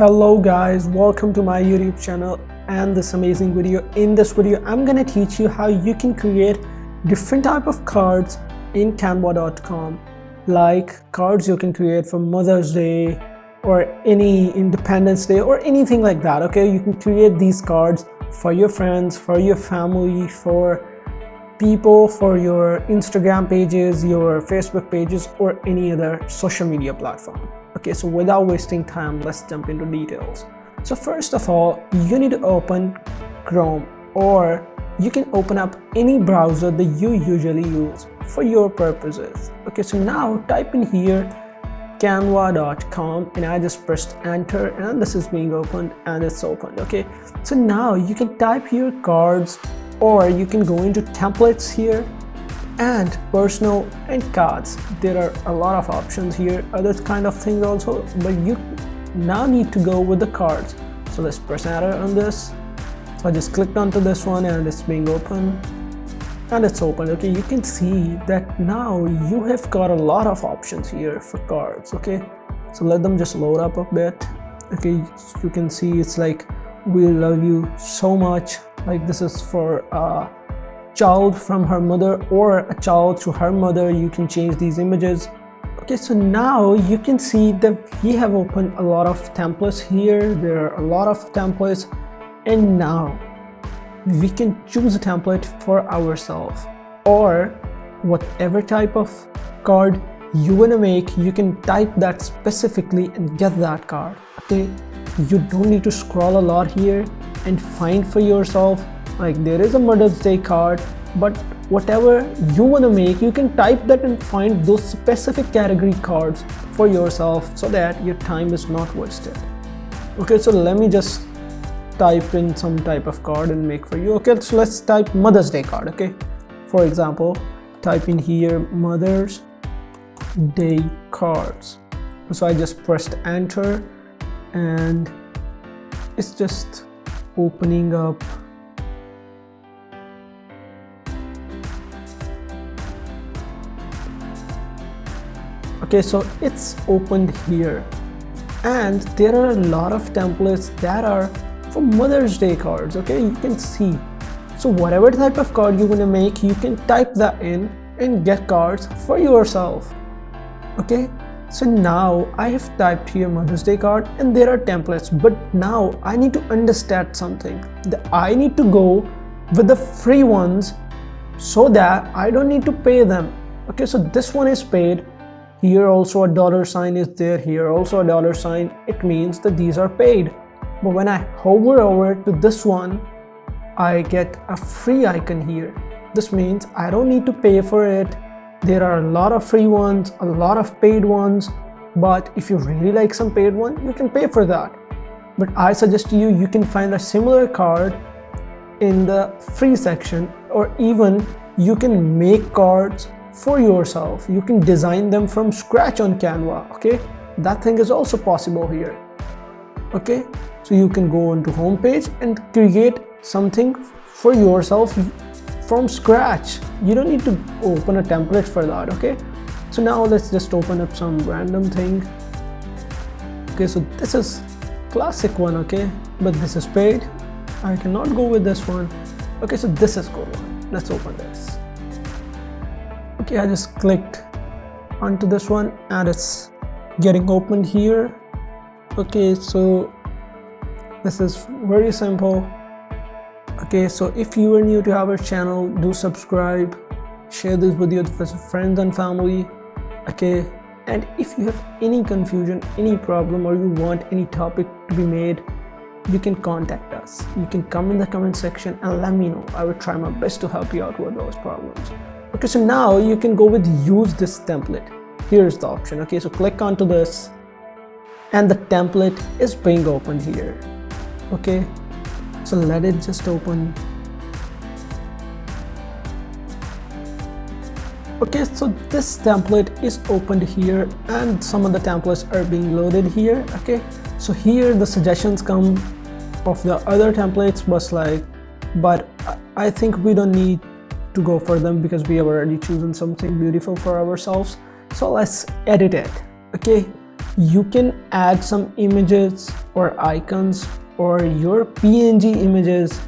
Hello guys, welcome to my YouTube channel and this amazing video. In this video I'm gonna teach you how you can create different type of cards in canva.com, like cards you can create for Mother's Day or any Independence Day or anything like that. Okay, you can create these cards for your friends, for your family, for people, for your Instagram pages, your Facebook pages, or any other social media platform. Okay, so without wasting time, let's jump into details. So first of all, you need to open Chrome, or you can open up any browser that you usually use for your purposes. Okay, so now type in here canva.com and I just pressed enter and this is being opened and it's opened. Okay, so now you can type here cards, or you can go into templates here and personal and cards. There are a lot of options here, other kind of things also, but you now need to go with the cards. So let's press enter on this. So I just clicked onto this one and it's being open and it's open. Okay, you can see that now you have got a lot of options here for cards. Okay, so let them just load up a bit. Okay, you can see it's like we love you so much. Like this is for a child from her mother or a child to her mother. You can change these images. Okay, so now you can see that we have opened a lot of templates here. There are a lot of templates, and now we can choose a template for ourselves, or whatever type of card you want to make, you can type that specifically and get that card. Okay, you don't need to scroll a lot here and find for yourself. Like there is a Mother's Day card, but whatever you want to make, you can type that and find those specific category cards for yourself so that your time is not wasted. Okay, so let me just type in some type of card and make for you. Okay, so let's type Mother's Day card. Okay, for example, type in here Mother's Day cards. So I just pressed enter and it's just opening up. Okay, so it's opened here and there are a lot of templates that are for Mother's Day cards. Okay, you can see. So whatever type of card you want to make, you can type that in and get cards for yourself. Okay, so now I have typed here Mother's Day card and there are templates, but now I need to understand something, that I need to go with the free ones so that I don't need to pay them. Okay, so this one is paid. Here also a dollar sign is there, here also a dollar sign. It means that these are paid. But when I hover over to this one, I get a free icon here. This means I don't need to pay for it. There are a lot of free ones, a lot of paid ones, but if you really like some paid one, you can pay for that. But I suggest you can find a similar card in the free section, or even you can make cards for yourself. You can design them from scratch on Canva. Okay, that thing is also possible here. Okay, so you can go onto home page and create something for yourself from scratch. You don't need to open a template for that. Okay, so now let's just open up some random thing. Okay, so this is classic one. Okay, but this is paid. I cannot go with this one. Okay, so this is good one. Let's open this. Okay, I just clicked onto this one and it's getting opened here. Okay, so this is very simple. Okay, so if you are new to our channel, do subscribe, share this video with friends and family. Okay, and if you have any confusion, any problem, or you want any topic to be made, you can contact us. You can come in the comment section and let me know. I will try my best to help you out with those problems. Okay, so now you can go with use this template. Here's the option. Okay, so click onto this and the template is being opened here. Okay, so let it just open. Okay, so this template is opened here and some of the templates are being loaded here. Okay, so here the suggestions come of the other templates, but I think we don't need to go for them because we have already chosen something beautiful for ourselves. So let's edit it. Okay, you can add some images or icons or your PNG images.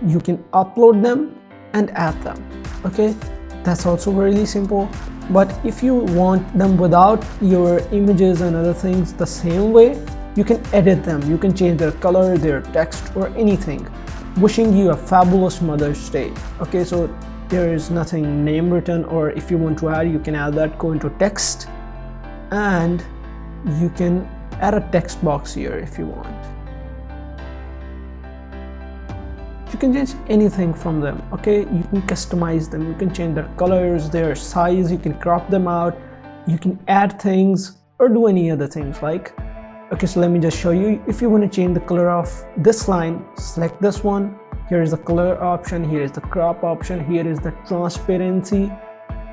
You can upload them and add them. Okay, that's also really simple. But if you want them without your images and other things the same way, you can edit them. You can change their color, their text, or anything. Wishing you a fabulous Mother's Day. Okay, so there is nothing name written, or if you want to add, you can add that. Go into text and you can add a text box here if you want. You can change anything from them. Okay, you can customize them. You can change their colors, their size. You can crop them out. You can add things or do any other things like. Okay, so let me just show you. If you want to change the color of this line, select this one. Here is the color option. Here is the crop option. Here is the transparency.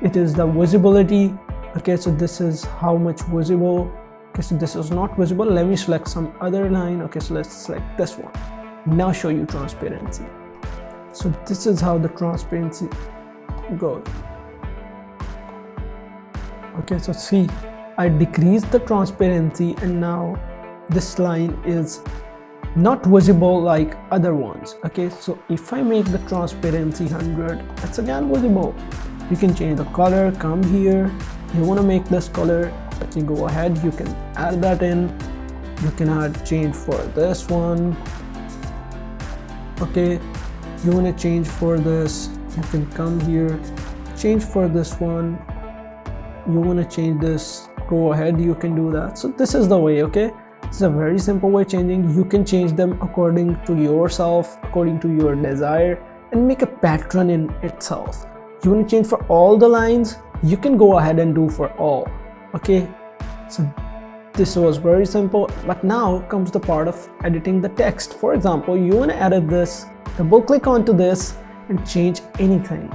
It is the visibility. Okay, so this is how much visible. Okay, so this is not visible. Let me select some other line. Okay, so let's select this one. Now show you transparency. So this is how the transparency goes. Okay, so see, I decreased the transparency and now this line is not visible like other ones. Okay, so if I make the transparency 100, it's again visible. You can change the color. Come here, you want to make this color, okay, go ahead, you can add that in. You can add change for this one. Okay, you want to change for this, you can come here, change for this one. You want to change this, go ahead, you can do that. So this is the way. Okay, it's a very simple way changing. You can change them according to yourself, according to your desire, and make a pattern in itself. You want to change for all the lines, you can go ahead and do for all. Okay, so this was very simple. But now comes the part of editing the text. For example, you want to edit this, double click onto this and change anything.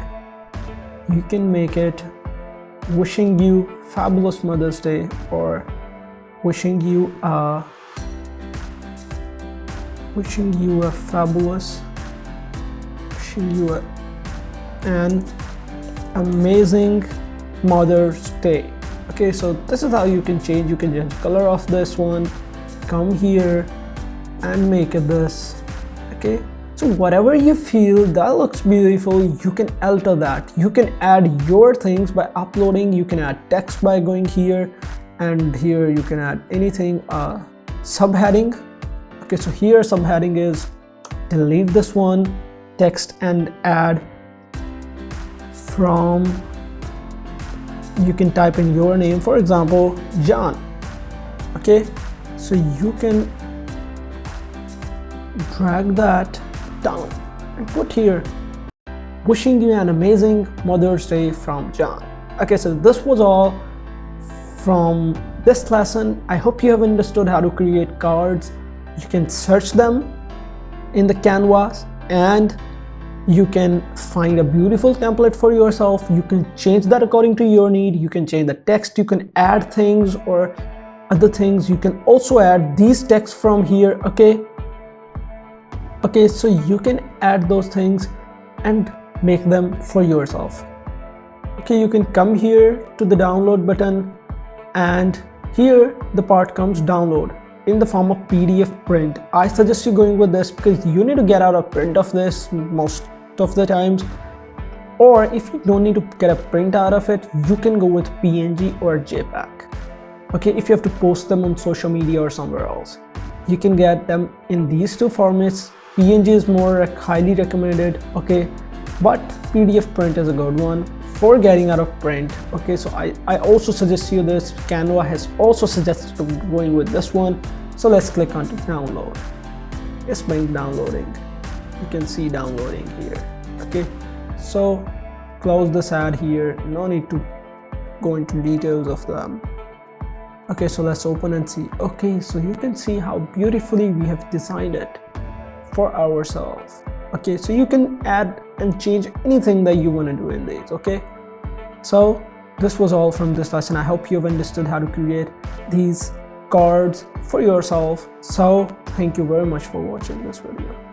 You can make it wishing you fabulous Mother's Day, or wishing you a fabulous, wishing you an amazing Mother's Day. Okay, so this is how you can change. You can change color of this one, come here and make it this. Okay, so whatever you feel that looks beautiful, you can alter that. You can add your things by uploading. You can add text by going here, and here you can add anything. Subheading. Okay, so here subheading is delete this one, text, and add from. You can type in your name, for example, John. Okay, so you can drag that down and put here, wishing you an amazing Mother's Day from John. Okay, so this was all from this lesson. I hope you have understood how to create cards. You can search them in the canvas and you can find a beautiful template for yourself. You can change that according to your need. You can change the text. You can add things or other things. You can also add these texts from here. Okay, so you can add those things and make them for yourself. Okay, you can come here to the download button, and here the part comes download in the form of PDF print. I suggest you going with this because you need to get out a print of this most of the times, or if you don't need to get a print out of it, you can go with PNG or JPEG. Okay, if you have to post them on social media or somewhere else, you can get them in these two formats. PNG is more highly recommended, okay, but PDF print is a good one for getting out of print. Okay, so I also suggest you this. Canva has also suggested going with this one. So let's click on to download. It's been downloading. You can see downloading here. Okay, so close this ad here. No need to go into details of them. Okay, so let's open and see. Okay, so you can see how beautifully we have designed it for ourselves. Okay, so you can add and change anything that you want to do in these. Okay, so this was all from this lesson. I hope you have understood how to create these cards for yourself. So thank you very much for watching this video.